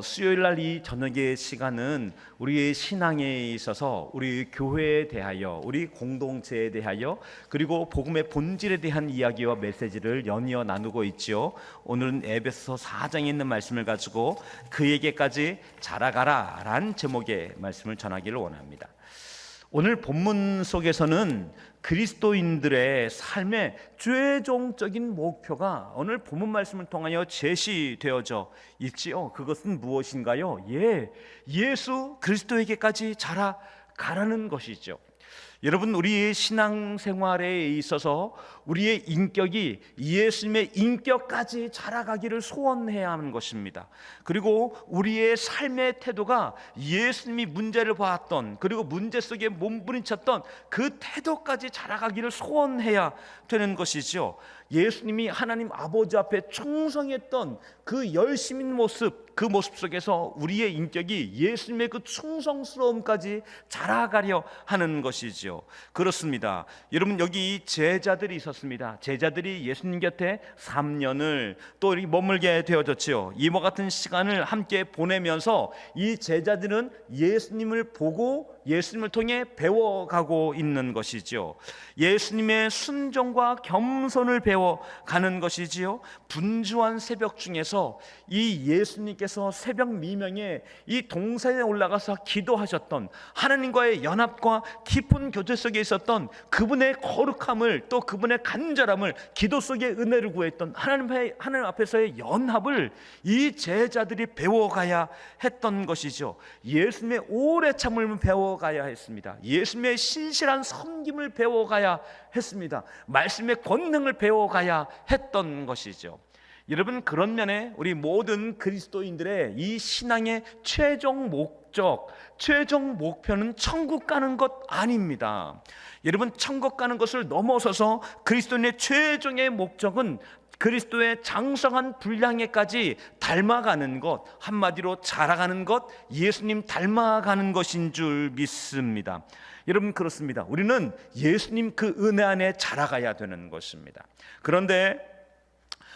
수요일 날 이 저녁의 시간은 우리의 신앙에 있어서 우리 교회에 대하여, 우리 공동체에 대하여, 그리고 복음의 본질에 대한 이야기와 메시지를 연이어 나누고 있지요. 오늘은 에베소서 4장에 있는 말씀을 가지고 그에게까지 자라가라 라는 제목의 말씀을 전하기를 원합니다. 오늘 본문 속에서는 그리스도인들의 삶의 최종적인 목표가 오늘 본문 말씀을 통하여 제시되어져 있지요. 그것은 무엇인가요? 예수 그리스도에게까지 자라가라는 것이죠. 여러분, 우리의 신앙생활에 있어서 우리의 인격이 예수님의 인격까지 자라가기를 소원해야 하는 것입니다. 그리고 우리의 삶의 태도가 예수님이 문제를 봤던, 그리고 문제 속에 몸부림쳤던 그 태도까지 자라가기를 소원해야 되는 것이죠. 예수님이 하나님 아버지 앞에 충성했던 그 열심인 모습, 그 모습 속에서 우리의 인격이 예수님의 그 충성스러움까지 자라가려 하는 것이죠. 그렇습니다. 여러분, 여기 제자들이 있었습니다. 제자들이 예수님 곁에 3년을 또 머물게 되어졌죠. 이와 같은 시간을 함께 보내면서 이 제자들은 예수님을 보고 예수님을 통해 배워가고 있는 것이죠. 예수님의 순종과 겸손을 배워가는 것이지요. 분주한 새벽 중에서 이 예수님께서 새벽 미명에 이 동산에 올라가서 기도하셨던, 하나님과의 연합과 깊은 교제 속에 있었던 그분의 거룩함을, 또 그분의 간절함을, 기도 속에 은혜를 구했던 하나님 앞에서의 연합을 이 제자들이 배워가야 했던 것이죠. 예수님의 오래 참음을 배워가야 했습니다. 예수님의 신실한 섬김을 배워가야 했습니다. 말씀의 권능을 배워가야 했던 것이죠. 여러분, 그런 면에 우리 모든 그리스도인들의 이 신앙의 최종 목적, 최종 목표는 천국 가는 것 아닙니다. 여러분, 천국 가는 것을 넘어서서 그리스도인의 최종의 목적은 그리스도의 장성한 분량에까지 닮아가는 것, 한마디로 자라가는 것, 예수님 닮아가는 것인 줄 믿습니다. 여러분, 그렇습니다. 우리는 예수님 그 은혜 안에 자라가야 되는 것입니다. 그런데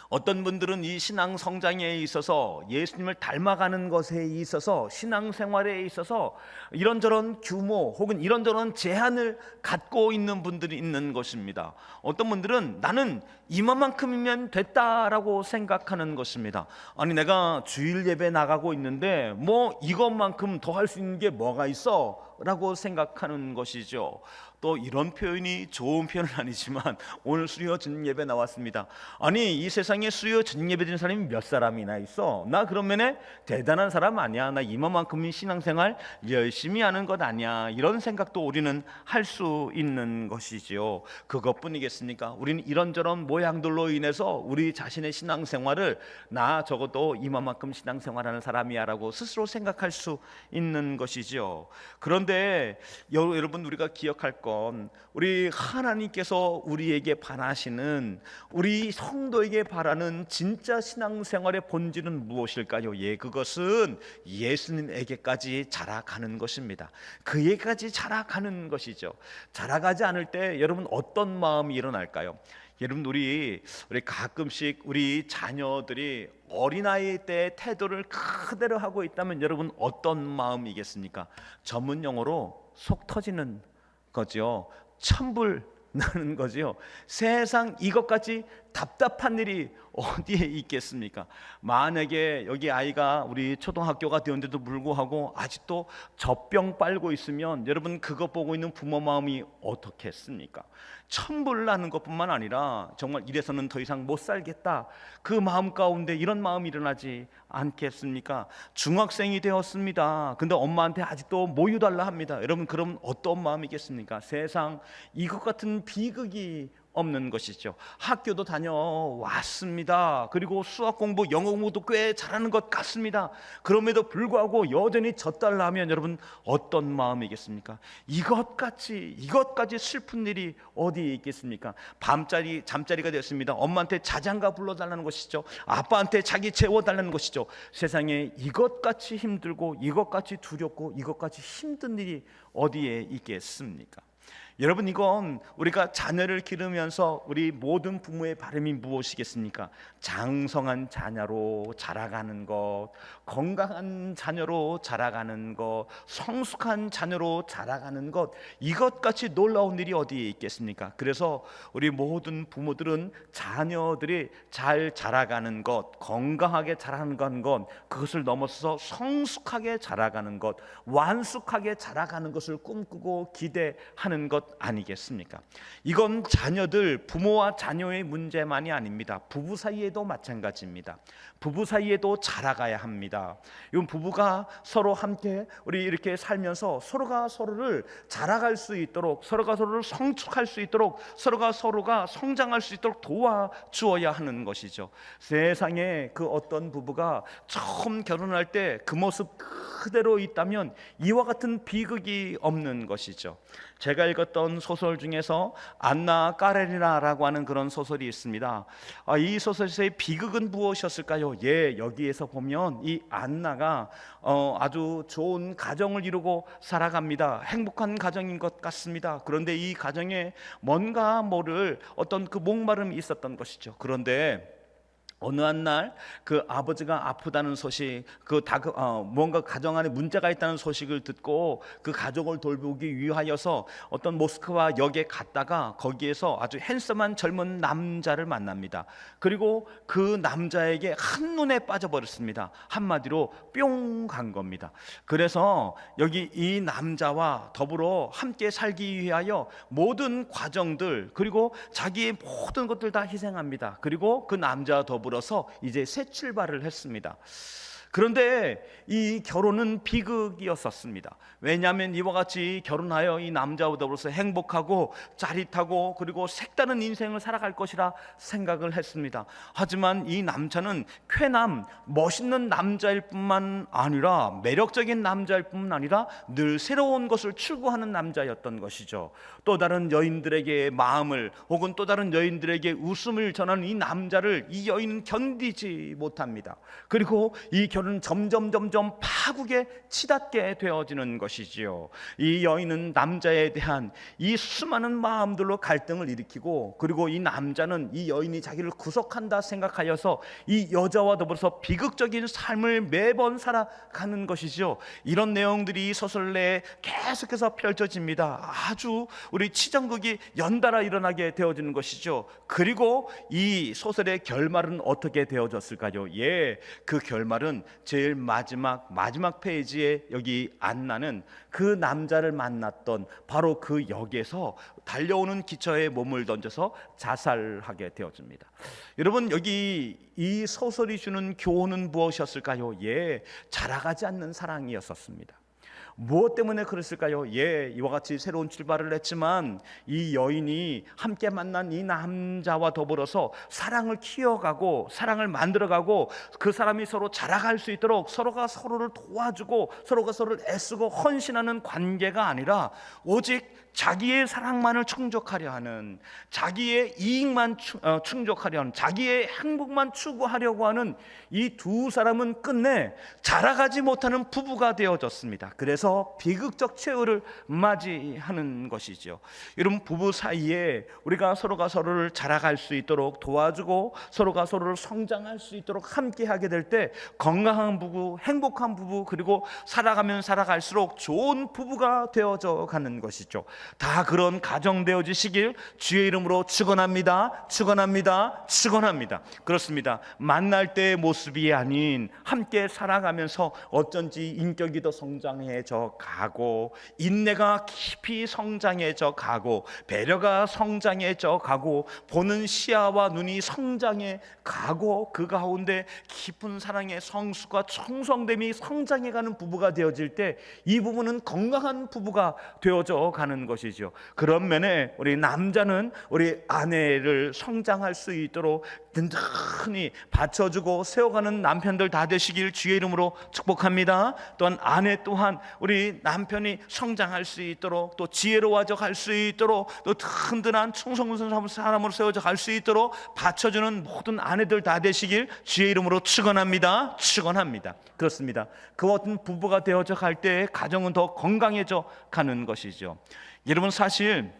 어떤 분들은 이 신앙 성장에 있어서, 예수님을 닮아가는 것에 있어서, 신앙생활에 있어서 이런저런 규모 혹은 이런저런 제한을 갖고 있는 분들이 있는 것입니다. 어떤 분들은 나는 이만큼이면 됐다라고 생각하는 것입니다. 아니, 내가 주일 예배 나가고 있는데 뭐 이것만큼 더 할 수 있는 게 뭐가 있어? 라고 생각하는 것이죠. 또 이런 표현이 좋은 표현은 아니지만 오늘 수요 저녁 예배 나왔습니다. 아니, 이 세상에 수요 저녁 예배 드리는 사람이 몇 사람이나 있어? 나 그런 면에 대단한 사람 아니야? 나 이만큼은 신앙생활 열심히 하는 것 아니야? 이런 생각도 우리는 할 수 있는 것이지요. 그것뿐이겠습니까? 우리는 이런저런 모양들로 인해서 우리 자신의 신앙생활을 나 적어도 이만큼 신앙생활하는 사람이야 라고 스스로 생각할 수 있는 것이죠. 그런데 여러분, 우리가 기억할 건, 우리 하나님께서 우리에게 바라시는, 우리 성도에게 바라는 진짜 신앙생활의 본질은 무엇일까요? 그것은 예수님에게까지 자라가는 것입니다. 그에게까지 자라가는 것이죠. 자라가지 않을 때 여러분 어떤 마음이 일어날까요? 여러분, 우리 가끔씩 우리 자녀들이 어린아이 때 태도를 그대로 하고 있다면 여러분 어떤 마음이겠습니까? 전문 용어로 속 터지는 거죠. 천불 나는 거죠. 세상 이것까지 답답한 일이 어디에 있겠습니까? 만약에 여기 아이가 우리 초등학교가 되었는데도 불구하고 아직도 젖병 빨고 있으면 여러분, 그것 보고 있는 부모 마음이 어떻겠습니까? 천불나는 것뿐만 아니라 정말 이래서는 더 이상 못 살겠다, 그 마음 가운데 이런 마음이 일어나지 않겠습니까? 중학생이 되었습니다. 근데 엄마한테 아직도 모유달라 합니다. 여러분, 그럼 어떤 마음이겠습니까? 세상 이것 같은 비극이 없는 것이죠. 학교도 다녀왔습니다. 그리고 수학 공부, 영어 공부도 꽤 잘하는 것 같습니다. 그럼에도 불구하고 여전히 젖달라 하면 여러분 어떤 마음이겠습니까? 이것까지 슬픈 일이 어디에 있겠습니까? 잠자리가 되었습니다. 엄마한테 자장가 불러달라는 것이죠. 아빠한테 자기 재워달라는 것이죠. 세상에 이것같이 힘들고 이것같이 두렵고 이것같이 힘든 일이 어디에 있겠습니까? 여러분, 이건 우리가 자녀를 기르면서 우리 모든 부모의 바람이 무엇이겠습니까? 장성한 자녀로 자라가는 것, 건강한 자녀로 자라가는 것, 성숙한 자녀로 자라가는 것, 이것같이 놀라운 일이 어디에 있겠습니까? 그래서 우리 모든 부모들은 자녀들이 잘 자라가는 것, 건강하게 자라가는 것, 그것을 넘어서서 성숙하게 자라가는 것, 완숙하게 자라가는 것을 꿈꾸고 기대하는 것 아니겠습니까? 이건 자녀들, 부모와 자녀의 문제만이 아닙니다. 부부 사이에도 마찬가지입니다. 부부 사이에도 자라가야 합니다. 이건 부부가 서로 함께 우리 이렇게 살면서 서로가 서로를 자라갈 수 있도록, 서로가 서로를 성숙할 수 있도록, 서로가 성장할 수 있도록 도와주어야 하는 것이죠. 세상에 그 어떤 부부가 처음 결혼할 때 그 모습 그대로 있다면 이와 같은 비극이 없는 것이죠. 제가 읽었던 소설 중에서 안나 까레리나라고 하는 그런 소설이 있습니다. 이 소설에서의 비극은 무엇이었을까요? 여기에서 보면 이 안나가 아주 좋은 가정을 이루고 살아갑니다. 행복한 가정인 것 같습니다. 그런데 이 가정에 뭔가 모를 어떤 그 목마름이 있었던 것이죠. 그런데 어느 한 날 그 아버지가 아프다는 소식, 뭔가 가정 안에 문제가 있다는 소식을 듣고 그 가족을 돌보기 위하여서 어떤 모스크바 역에 갔다가 거기에서 아주 핸섬한 젊은 남자를 만납니다. 그리고 그 남자에게 한눈에 빠져버렸습니다. 한마디로 뿅 간 겁니다. 그래서 여기 이 남자와 더불어 함께 살기 위하여 모든 과정들, 그리고 자기의 모든 것들 다 희생합니다. 그리고 그 남자와 더불어서 이제 새 출발을 했습니다. 그런데 이 결혼은 비극이었었습니다. 왜냐하면 이와 같이 결혼하여 이 남자와 더불어서 행복하고 짜릿하고 그리고 색다른 인생을 살아갈 것이라 생각을 했습니다. 하지만 이 남자는 쾌남, 멋있는 남자일 뿐만 아니라 매력적인 남자일 뿐만 아니라 늘 새로운 것을 추구하는 남자였던 것이죠. 또 다른 여인들에게 마음을, 혹은 또 다른 여인들에게 웃음을 전하는 이 남자를 이 여인은 견디지 못합니다. 그리고 이 결혼은 점점 파국에 치닫게 되어지는 것이지요. 이 여인은 남자에 대한 이 수많은 마음들로 갈등을 일으키고, 그리고 이 남자는 이 여인이 자기를 구속한다 생각하여서 이 여자와 더불어서 비극적인 삶을 매번 살아가는 것이죠. 이런 내용들이 소설 내에 계속해서 펼쳐집니다. 아주 우리 치정극이 연달아 일어나게 되어지는 것이죠. 그리고 이 소설의 결말은 어떻게 되어졌을까요? 그 결말은 제일 마지막 페이지에 여기 안나는 그 남자를 만났던 바로 그 역에서 달려오는 기차에 몸을 던져서 자살하게 되어집니다. 여러분, 여기 이 소설이 주는 교훈은 무엇이었을까요? 자라가지 않는 사랑이었습니다. 무엇 때문에 그랬을까요? 이와 같이 새로운 출발을 했지만 이 여인이 함께 만난 이 남자와 더불어서 사랑을 키워가고 사랑을 만들어가고 그 사람이 서로 자라갈 수 있도록 서로가 서로를 도와주고 서로가 서로를 애쓰고 헌신하는 관계가 아니라 오직 자기의 사랑만을 충족하려 하는, 자기의 이익만 충족하려 하는, 자기의 행복만 추구하려고 하는 이 두 사람은 끝내 자라가지 못하는 부부가 되어졌습니다. 그래서 비극적 최후를 맞이하는 것이죠. 여러분, 부부 사이에 우리가 서로가 서로를 자라갈 수 있도록 도와주고 서로가 서로를 성장할 수 있도록 함께하게 될 때 건강한 부부, 행복한 부부, 그리고 살아가면 살아갈수록 좋은 부부가 되어져 가는 것이죠. 다 그런 가정 되어지시길 주의 이름으로 축원합니다. 그렇습니다. 만날 때의 모습이 아닌 함께 살아가면서 어쩐지 인격이 더 성장해져 가고, 인내가 깊이 성장해져 가고, 배려가 성장해져 가고, 보는 시야와 눈이 성장해 가고, 그 가운데 깊은 사랑의 성수가 충성됨이 성장해가는 부부가 되어질 때 이 부부는 건강한 부부가 되어져 가는 것이죠. 그런 면에 우리 남자는 우리 아내를 성장할 수 있도록 든든히 받쳐주고 세워가는 남편들 다 되시길 주의 이름으로 축복합니다. 또한 아내 또한 우리 남편이 성장할 수 있도록, 또 지혜로워져 갈 수 있도록, 또 든든한 충성스러운 사람으로 세워져 갈 수 있도록 받쳐주는 모든 아내들 다 되시길 주의 이름으로 축원합니다. 그렇습니다. 그 어떤 부부가 되어져 갈 때 가정은 더 건강해져 가는 것이죠. 여러분, 사실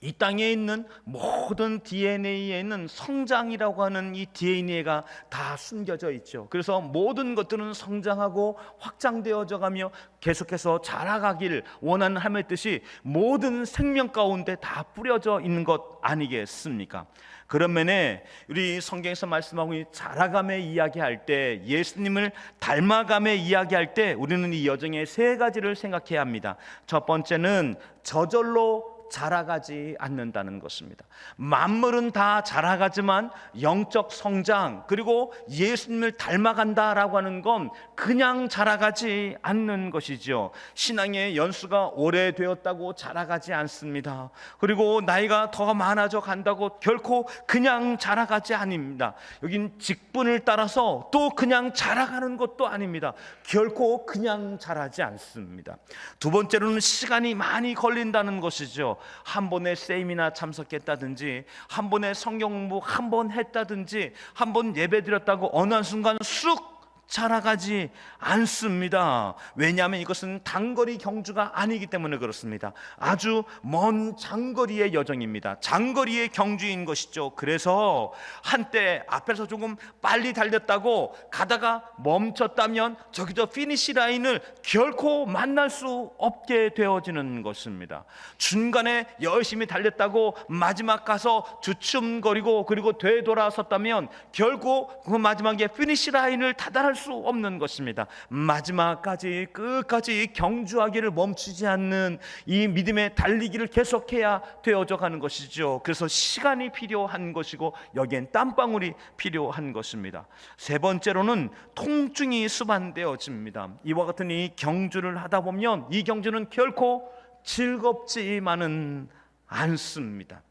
이 땅에 있는 모든 DNA에는 성장이라고 하는 이 DNA가 다 숨겨져 있죠. 그래서 모든 것들은 성장하고 확장되어져 가며 계속해서 자라가길 원하는 하나님의 뜻이 모든 생명 가운데 다 뿌려져 있는 것 아니겠습니까? 그런 면에 우리 성경에서 말씀하고 이 자라감의 이야기할 때, 예수님을 닮아감의 이야기할 때 우리는 이 여정의 세 가지를 생각해야 합니다. 첫 번째는 저절로 자라가지 않는다는 것입니다. 만물은 다 자라가지만 영적 성장, 그리고 예수님을 닮아간다라고 하는 건 그냥 자라가지 않는 것이죠. 신앙의 연수가 오래되었다고 자라가지 않습니다. 그리고 나이가 더 많아져 간다고 결코 그냥 자라가지 않습니다. 여긴 직분을 따라서 또 그냥 자라가는 것도 아닙니다. 결코 그냥 자라지 않습니다. 두 번째로는 시간이 많이 걸린다는 것이죠. 한 번에 세미나 참석했다든지, 한 번에 성경 공부 한 번 했다든지, 한 번 예배 드렸다고 어느 한순간 쑥 자라가지 않습니다. 왜냐하면 이것은 단거리 경주가 아니기 때문에 그렇습니다. 아주 먼 장거리의 여정입니다. 장거리의 경주인 것이죠. 그래서 한때 앞에서 조금 빨리 달렸다고 가다가 멈췄다면 저기서 피니시 라인을 결코 만날 수 없게 되어지는 것입니다. 중간에 열심히 달렸다고 마지막 가서 주춤거리고 그리고 되돌아섰다면 결국 그 마지막에 피니시 라인을 다다를 수 없는 것입니다. 마지막까지 끝까지 경주하기를 멈추지 않는 이 믿음의 달리기를 계속해야 되어져 가는 것이죠. 그래서 시간이 필요한 것이고 여기엔 땀방울이 필요한 것입니다. 세 번째로는 통증이 수반되어집니다. 이와 같은 이 경주를 하다 보면 이 경주는 결코 즐겁지만은 않습니다.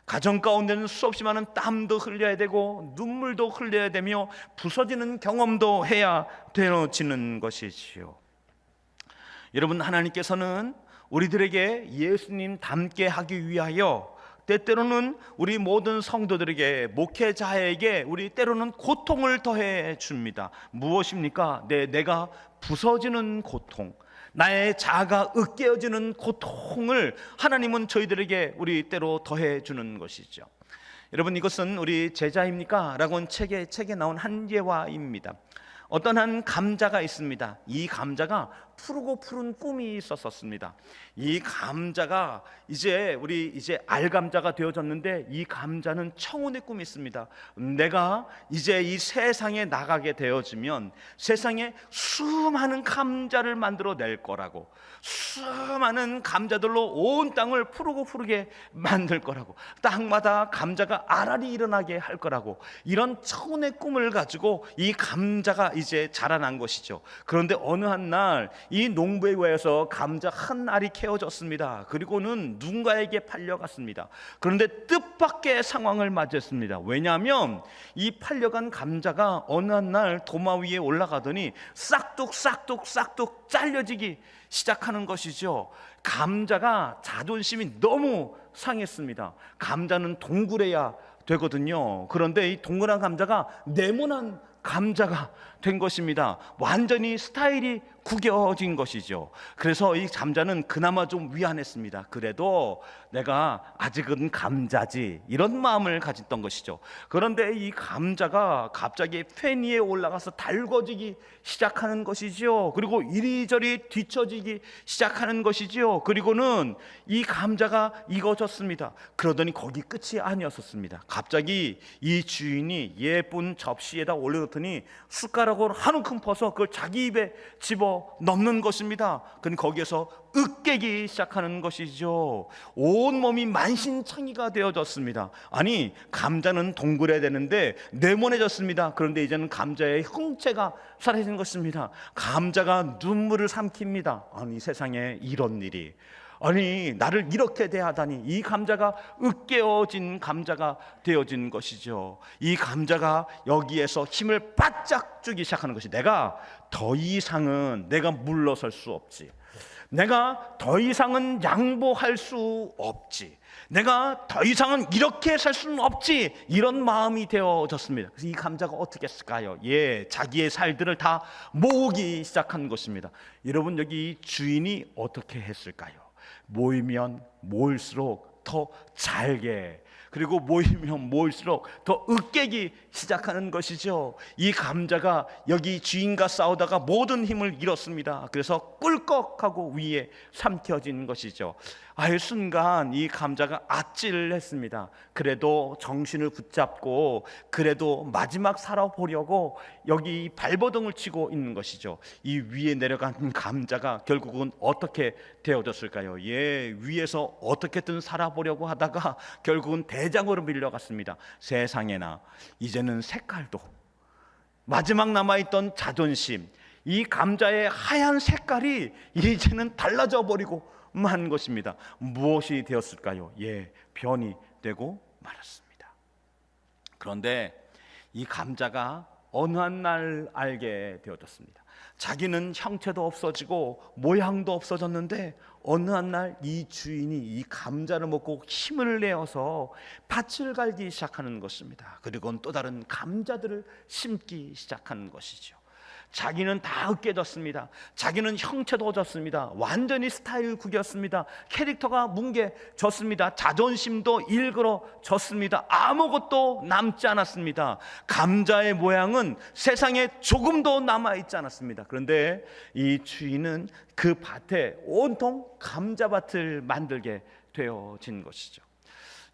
가정 가운데는 수없이 많은 땀도 흘려야 되고 눈물도 흘려야 되며 부서지는 경험도 해야 되어지는 것이지요. 여러분, 하나님께서는 우리들에게 예수님 닮게 하기 위하여 때때로는 우리 모든 성도들에게, 목회자에게 우리 때로는 고통을 더해 줍니다. 무엇입니까? 내가 부서지는 고통, 나의 자아가 으깨어지는 고통을 하나님은 저희들에게 우리 때로 더해 주는 것이죠. 여러분, 이것은 우리 제자입니까? 라고는 책에 나온 한 예화입니다. 어떤 한 감자가 있습니다. 이 감자가 푸르고 푸른 꿈이 있었습니다. 이 감자가 이제 알감자가 되어졌는데, 이 감자는 청혼의 꿈이 있습니다. 내가 이제 이 세상에 나가게 되어지면 세상에 수많은 감자를 만들어낼 거라고, 수많은 감자들로 온 땅을 푸르고 푸르게 만들 거라고, 땅마다 감자가 알알이 일어나게 할 거라고, 이런 청혼의 꿈을 가지고 이 감자가 이제 자라난 것이죠. 그런데 어느 한 날 이 농부에 의해서 감자 한 알이 캐어졌습니다. 그리고는 누군가에게 팔려갔습니다. 그런데 뜻밖의 상황을 맞았습니다. 왜냐하면 이 팔려간 감자가 어느 한 날 도마 위에 올라가더니 싹둑 잘려지기 시작하는 것이죠. 감자가 자존심이 너무 상했습니다. 감자는 동그래야 되거든요. 그런데 이 동그란 감자가 네모난 감자가 된 것입니다. 완전히 스타일이 구겨진 것이죠. 그래서 이 감자는 그나마 좀 위안했습니다. 그래도 내가 아직은 감자지, 이런 마음을 가졌던 것이죠. 그런데 이 감자가 갑자기 팬 위에 올라가서 달궈지기 시작하는 것이죠. 그리고 이리저리 뒤처지기 시작하는 것이죠. 그리고는 이 감자가 익어졌습니다. 그러더니 거기 끝이 아니었습니다. 갑자기 이 주인이 예쁜 접시에다 올려놓더니 숟가락으로 한 움큼 퍼서 그걸 자기 입에 집어 넣는 것입니다. 그는 거기에서 으깨기 시작하는 것이죠. 온몸이 만신창이가 되어졌습니다. 아니, 감자는 동그래야 되는데 네모내졌습니다. 그런데 이제는 감자의 형체가 사라진 것입니다. 감자가 눈물을 삼킵니다. 아니, 세상에 이런 일이, 아니, 나를 이렇게 대하다니. 이 감자가 으깨어진 감자가 되어진 것이죠. 이 감자가 여기에서 힘을 바짝 주기 시작하는 것이, 내가 더 이상은 내가 물러설 수 없지, 내가 더 이상은 양보할 수 없지, 내가 더 이상은 이렇게 살 수는 없지, 이런 마음이 되어졌습니다. 그래서 이 감자가 어떻게 했을까요? 자기의 살들을 다 모으기 시작한 것입니다. 여러분, 여기 주인이 어떻게 했을까요? 모이면 모일수록 더 잘게, 그리고 모이면 모일수록 더 으깨기 시작하는 것이죠. 이 감자가 여기 주인과 싸우다가 모든 힘을 잃었습니다. 그래서 꿀꺽하고 위에 삼켜진 것이죠. 아예 순간 이 감자가 아찔했습니다. 그래도 정신을 붙잡고 그래도 마지막 살아보려고 여기 발버둥을 치고 있는 것이죠. 이 위에 내려간 감자가 결국은 어떻게 되어졌을까요? 위에서 어떻게든 살아보려고 하다가 결국은 대장으로 밀려갔습니다. 세상에나, 이제는 색깔도, 마지막 남아있던 자존심, 이 감자의 하얀 색깔이 이제는 달라져 버리고 만 것입니다. 무엇이 되었을까요? 변이 되고 말았습니다. 그런데 이 감자가 어느 한 날 알게 되어졌습니다. 자기는 형체도 없어지고 모양도 없어졌는데 어느 한 날 이 주인이 이 감자를 먹고 힘을 내어서 밭을 갈기 시작하는 것입니다. 그리고는 또 다른 감자들을 심기 시작하는 것이죠. 자기는 다 으깨졌습니다. 자기는 형체도 졌습니다. 완전히 스타일 구겼습니다. 캐릭터가 뭉개졌습니다. 자존심도 일그러졌습니다. 아무것도 남지 않았습니다. 감자의 모양은 세상에 조금도 남아있지 않았습니다. 그런데 이 주인은 그 밭에 온통 감자밭을 만들게 되어진 것이죠.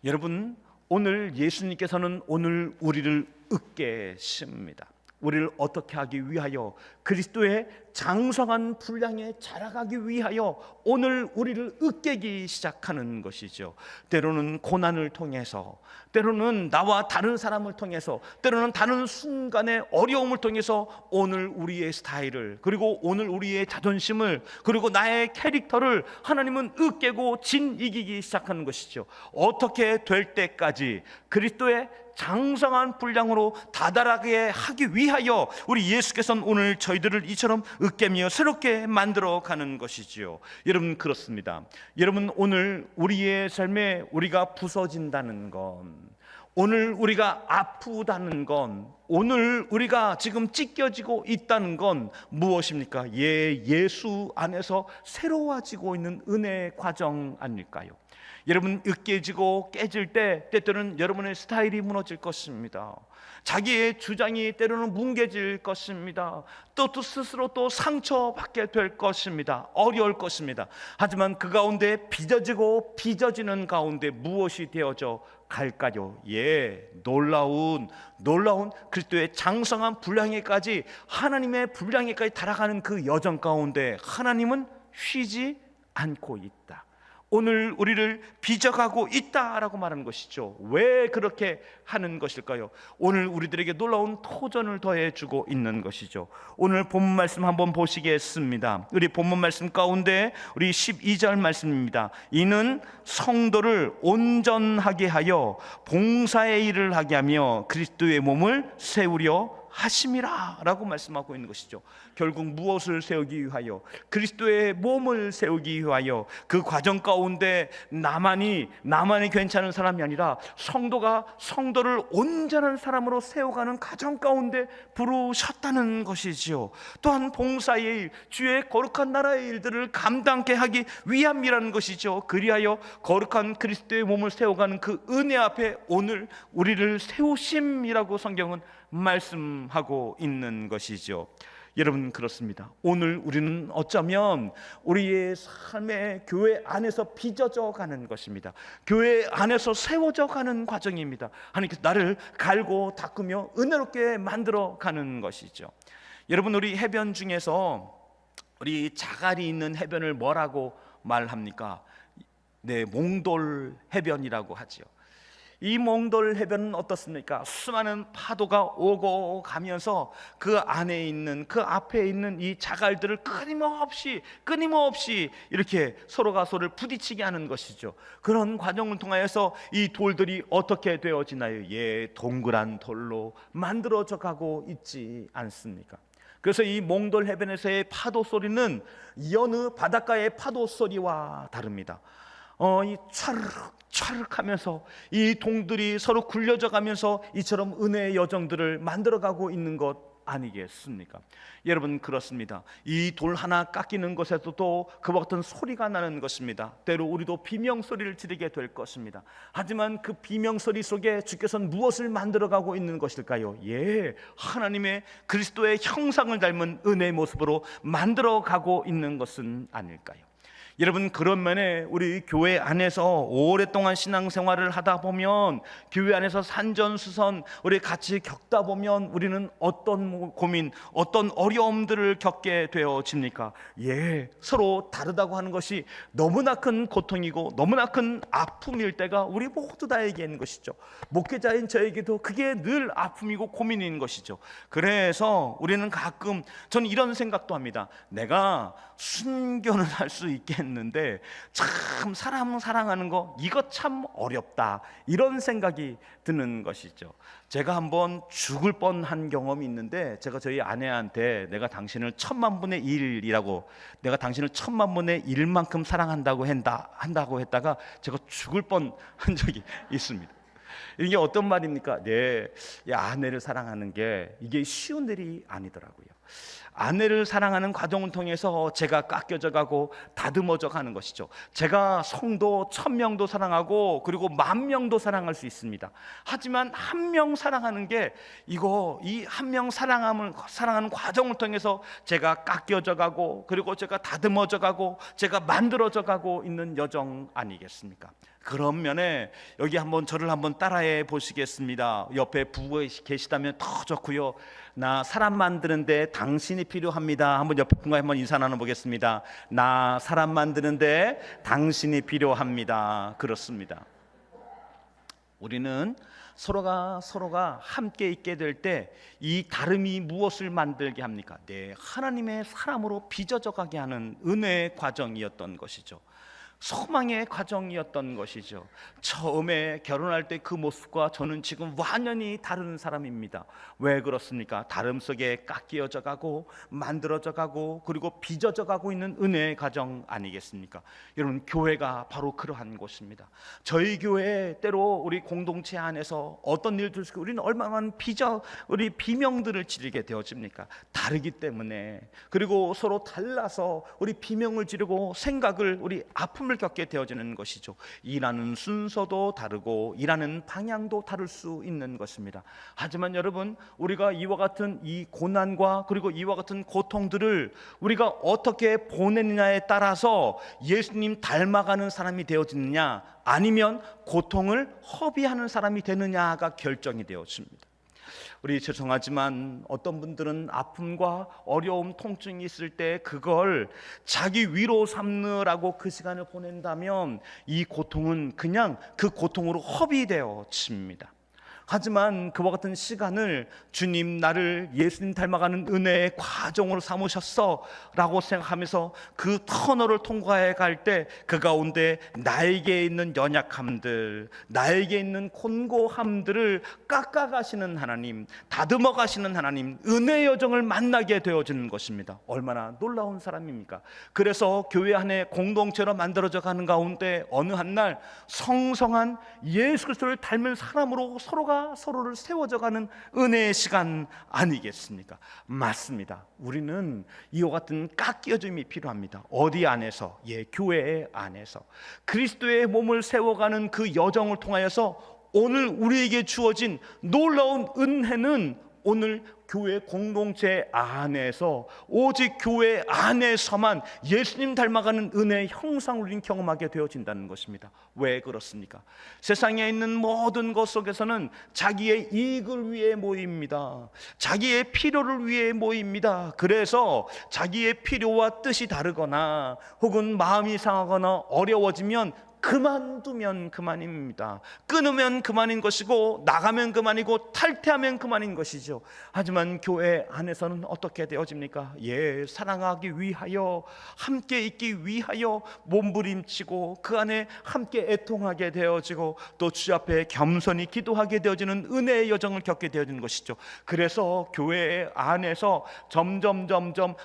여러분, 오늘 예수님께서는 오늘 우리를 으깨십니다. 우리를 어떻게 하기 위하여? 그리스도의 장성한 분량에 자라가기 위하여 오늘 우리를 으깨기 시작하는 것이죠. 때로는 고난을 통해서, 때로는 나와 다른 사람을 통해서, 때로는 다른 순간의 어려움을 통해서 오늘 우리의 스타일을, 그리고 오늘 우리의 자존심을, 그리고 나의 캐릭터를 하나님은 으깨고 진이기기 시작하는 것이죠. 어떻게 될 때까지? 그리스도의 장성한 분량으로 다다르게 하기 위하여 우리 예수께서는 오늘 저희들을 이처럼 으깨며 새롭게 만들어 가는 것이지요. 여러분, 그렇습니다. 여러분, 오늘 우리의 삶에 우리가 부서진다는 건, 오늘 우리가 아프다는 건, 오늘 우리가 지금 찢겨지고 있다는 건 무엇입니까? 예수 안에서 새로워지고 있는 은혜의 과정 아닐까요? 여러분, 으깨지고 깨질 때 때때로는 여러분의 스타일이 무너질 것입니다. 자기의 주장이 때로는 뭉개질 것입니다. 또 스스로 또 상처받게 될 것입니다. 어려울 것입니다. 하지만 그 가운데 빚어지고 빚어지는 가운데 무엇이 되어져 갈까요? 놀라운 그리스도의 장성한 분량에까지, 하나님의 분량에까지 달아가는 그 여정 가운데 하나님은 쉬지 않고 있다. 오늘 우리를 빚어가고 있다라고 말하는 것이죠. 왜 그렇게 하는 것일까요? 오늘 우리들에게 놀라운 토전을 더해주고 있는 것이죠. 오늘 본문 말씀 한번 보시겠습니다. 우리 본문 말씀 가운데 우리 12절 말씀입니다. 이는 성도를 온전하게 하여 봉사의 일을 하게 하며 그리스도의 몸을 세우려 하심이라 라고 말씀하고 있는 것이죠. 결국 무엇을 세우기 위하여? 그리스도의 몸을 세우기 위하여. 그 과정 가운데 나만이 괜찮은 사람이 아니라 성도가 성도를 온전한 사람으로 세워가는 과정 가운데 부르셨다는 것이지요. 또한 봉사의 일, 주의 거룩한 나라의 일들을 감당케 하기 위함이라는 것이죠. 그리하여 거룩한 그리스도의 몸을 세워가는 그 은혜 앞에 오늘 우리를 세우심이라고 성경은 말씀하고 있는 것이죠. 여러분, 그렇습니다. 오늘 우리는 어쩌면 우리의 삶의 교회 안에서 빚어져 가는 것입니다. 교회 안에서 세워져 가는 과정입니다. 하나님께서 나를 갈고 닦으며 은혜롭게 만들어 가는 것이죠. 여러분, 우리 해변 중에서 우리 자갈이 있는 해변을 뭐라고 말합니까? 몽돌 해변이라고 하지요. 이 몽돌 해변은 어떻습니까? 수많은 파도가 오고 가면서 그 안에 있는, 그 앞에 있는 이 자갈들을 끊임없이 이렇게 서로가 서로를 부딪히게 하는 것이죠. 그런 과정을 통하여서 이 돌들이 어떻게 되어지나요? 동그란 돌로 만들어져 가고 있지 않습니까? 그래서 이 몽돌 해변에서의 파도 소리는 여느 바닷가의 파도 소리와 다릅니다. 이 차르륵 하면서 이 동들이 서로 굴려져 가면서 이처럼 은혜의 여정들을 만들어가고 있는 것 아니겠습니까? 여러분, 그렇습니다. 이 돌 하나 깎이는 것에서도 그와 같은 소리가 나는 것입니다. 때로 우리도 비명소리를 지르게 될 것입니다. 하지만 그 비명소리 속에 주께서는 무엇을 만들어가고 있는 것일까요? 하나님의 그리스도의 형상을 닮은 은혜의 모습으로 만들어가고 있는 것은 아닐까요? 여러분, 그런 면에 우리 교회 안에서 오랫동안 신앙생활을 하다 보면, 교회 안에서 산전수선 우리 같이 겪다 보면 우리는 어떤 고민, 어떤 어려움들을 겪게 되어집니까? 서로 다르다고 하는 것이 너무나 큰 고통이고 너무나 큰 아픔일 때가 우리 모두 다에게 있는 것이죠. 목회자인 저에게도 그게 늘 아픔이고 고민인 것이죠. 그래서 우리는 가끔, 저는 이런 생각도 합니다. 내가 순교는 할 수 있겠는데 참 사람 사랑하는 거, 이거 참 어렵다, 이런 생각이 드는 것이죠. 제가 한번 죽을 뻔한 경험이 있는데, 제가 저희 아내한테 내가 당신을 1000만분의 1이라고, 내가 당신을 1000만분의 1만큼 사랑한다고 했다가 제가 죽을 뻔한 적이 있습니다. 이게 어떤 말입니까? 아내를 사랑하는 게 이게 쉬운 일이 아니더라고요. 아내를 사랑하는 과정을 통해서 제가 깎여져 가고 다듬어져 가는 것이죠. 제가 성도 1000명도 사랑하고 그리고 10,000명도 사랑할 수 있습니다. 하지만 한 명 사랑하는 게, 이 한 명 사랑하는 과정을 통해서 제가 깎여져 가고 그리고 제가 다듬어져 가고 제가 만들어져 가고 있는 여정 아니겠습니까? 그런 면에 여기 저를 한번 따라해 보시겠습니다. 옆에 부부가 계시다면 더 좋고요. 나 사람 만드는데 당신이 필요합니다. 한번 옆에 분과 한번 인사 나눠보겠습니다. 나 사람 만드는데 당신이 필요합니다. 그렇습니다. 우리는 서로가 함께 있게 될 때 이 다름이 무엇을 만들게 합니까? 하나님의 사람으로 빚어져 가게 하는 은혜의 과정이었던 것이죠. 소망의 과정이었던 것이죠. 처음에 결혼할 때 그 모습과 저는 지금 완전히 다른 사람입니다. 왜 그렇습니까? 다름 속에 깎여져 가고 만들어져 가고 그리고 빚어져 가고 있는 은혜의 과정 아니겠습니까? 여러분, 교회가 바로 그러한 곳입니다. 저희 교회 때로 우리 공동체 안에서 어떤 일들 속에 우리는 얼마나 우리 비명들을 지르게 되어집니까? 다르기 때문에, 그리고 서로 달라서 우리 비명을 지르고 생각을, 우리 아픔을 겪게 되어지는 것이죠. 일하는 순서도 다르고 일하는 방향도 다를 수 있는 것입니다. 하지만 여러분, 우리가 이와 같은 이 고난과 그리고 이와 같은 고통들을 우리가 어떻게 보내느냐에 따라서 예수님 닮아가는 사람이 되어지느냐, 아니면 고통을 허비하는 사람이 되느냐가 결정이 되어집니다. 우리 죄송하지만 어떤 분들은 아픔과 어려움, 통증이 있을 때 그걸 자기 위로 삼느라고 그 시간을 보낸다면 이 고통은 그냥 그 고통으로 허비되어집니다. 하지만 그와 같은 시간을 주님, 나를 예수님 닮아가는 은혜의 과정으로 삼으셨어 라고 생각하면서 그 터널을 통과해 갈 때 그 가운데 나에게 있는 연약함들, 나에게 있는 곤고함들을 깎아가시는 하나님, 다듬어 가시는 하나님, 은혜의 여정을 만나게 되어지는 것입니다. 얼마나 놀라운 사람입니까? 그래서 교회 안에 공동체로 만들어져 가는 가운데 어느 한날 성성한 예수 그리스도를 닮은 사람으로 서로를 세워져가는 은혜의 시간 아니겠습니까? 맞습니다. 우리는 이와 같은 깎여짐이 필요합니다. 어디 안에서? 교회 안에서 그리스도의 몸을 세워가는 그 여정을 통하여서 오늘 우리에게 주어진 놀라운 은혜는 오늘 교회 공동체 안에서, 오직 교회 안에서만 예수님 닮아가는 은혜의 형상을 우리는 경험하게 되어진다는 것입니다. 왜 그렇습니까? 세상에 있는 모든 것 속에서는 자기의 이익을 위해 모입니다. 자기의 필요를 위해 모입니다. 그래서 자기의 필요와 뜻이 다르거나 혹은 마음이 상하거나 어려워지면 그만두면 그만입니다. 끊으면 그만인 것이고, 나가면 그만이고, 탈퇴하면 그만인 것이죠. 하지만 교회 안에서는 어떻게 되어집니까? 사랑하기 위하여, 함께 있기 위하여 몸부림치고 그 안에 함께 애통하게 되어지고 또 주 앞에 겸손히 기도하게 되어지는 은혜의 여정을 겪게 되어지는 것이죠. 그래서 교회 안에서 점점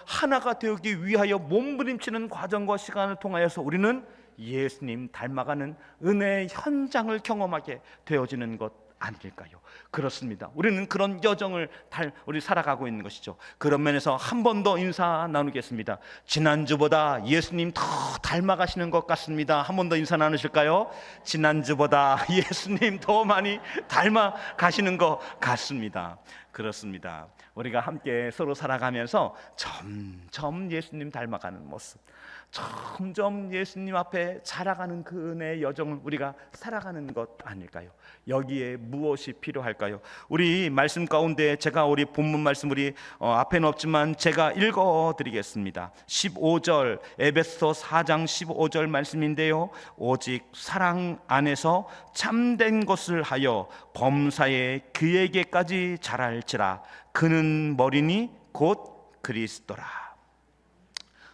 하나가 되기 위하여 몸부림치는 과정과 시간을 통하여서 우리는 예수님 닮아가는 은혜의 현장을 경험하게 되어지는 것 아닐까요? 그렇습니다. 우리는 그런 여정을 우리 살아가고 있는 것이죠. 그런 면에서 한 번 더 인사 나누겠습니다. 지난주보다 예수님 더 닮아가시는 것 같습니다. 한 번 더 인사 나누실까요? 지난주보다 예수님 더 많이 닮아가시는 것 같습니다. 그렇습니다. 우리가 함께 서로 살아가면서 점점 예수님 닮아가는 모습, 점점 예수님 앞에 자라가는 그 은혜의 여정을 우리가 살아가는 것 아닐까요? 여기에 무엇이 필요할까요? 우리 말씀 가운데 제가 우리 본문 말씀 우리 앞에는 없지만 제가 읽어드리겠습니다. 15절 에베소 4장 15절 말씀인데요, 오직 사랑 안에서 참된 것을 하여 범사에 그에게까지 자랄지라. 그는 머리니 곧 그리스도라.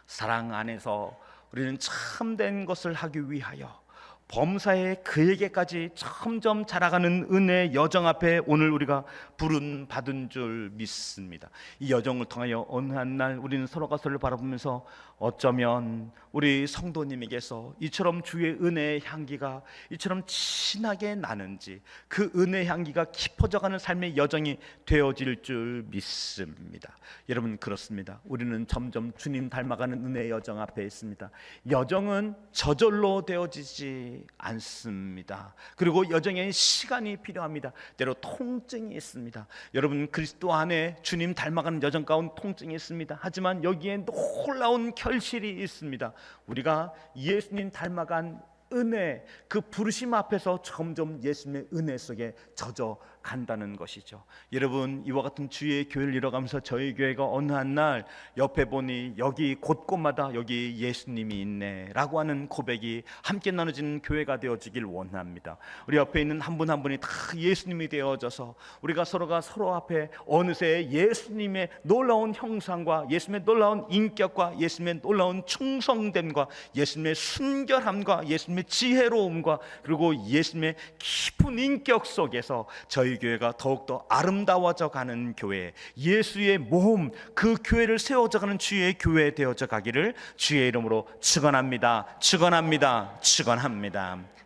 사랑 안에서 우리는 참된 것을 하기 위하여 범사에 그에게까지 점점 자라가는 은혜 여정 앞에 오늘 우리가 부름 받은 줄 믿습니다. 이 여정을 통하여 어느 한 날 우리는 서로가 서로를 바라보면서 어쩌면 우리 성도님에게서 이처럼 주의 은혜의 향기가 이처럼 진하게 나는지, 그 은혜의 향기가 깊어져가는 삶의 여정이 되어질 줄 믿습니다. 여러분, 그렇습니다. 우리는 점점 주님 닮아가는 은혜의 여정 앞에 있습니다. 여정은 저절로 되어지지 않습니다. 그리고 여정에 시간이 필요합니다. 때로 통증이 있습니다. 여러분, 그리스도 안에 주님 닮아가는 여정 가운데 통증이 있습니다. 하지만 여기에 놀라운 결실이 있습니다. 우리가 예수님 닮아간 은혜, 그 부르심 앞에서 점점 예수님의 은혜 속에 젖어 간다는 것이죠. 여러분, 이와 같은 주의 교회를 이뤄가면서 저희 교회가 어느 한 날 옆에 보니 여기 곳곳마다 여기 예수님이 있네 라고 하는 고백이 함께 나눠지는 교회가 되어지길 원합니다. 우리 옆에 있는 한 분 한 분이 다 예수님이 되어져서 우리가 서로가 서로 앞에 어느새 예수님의 놀라운 형상과 예수님의 놀라운 인격과 예수님의 놀라운 충성됨과 예수님의 순결함과 예수님의 지혜로움과 그리고 예수님의 깊은 인격 속에서 저희 교회가 더욱더 아름다워져 가는 교회, 예수의 몸, 그 교회를 세워져 가는 주의 교회 되어져 가기를 주의 이름으로 축원합니다. 축원합니다. 축원합니다.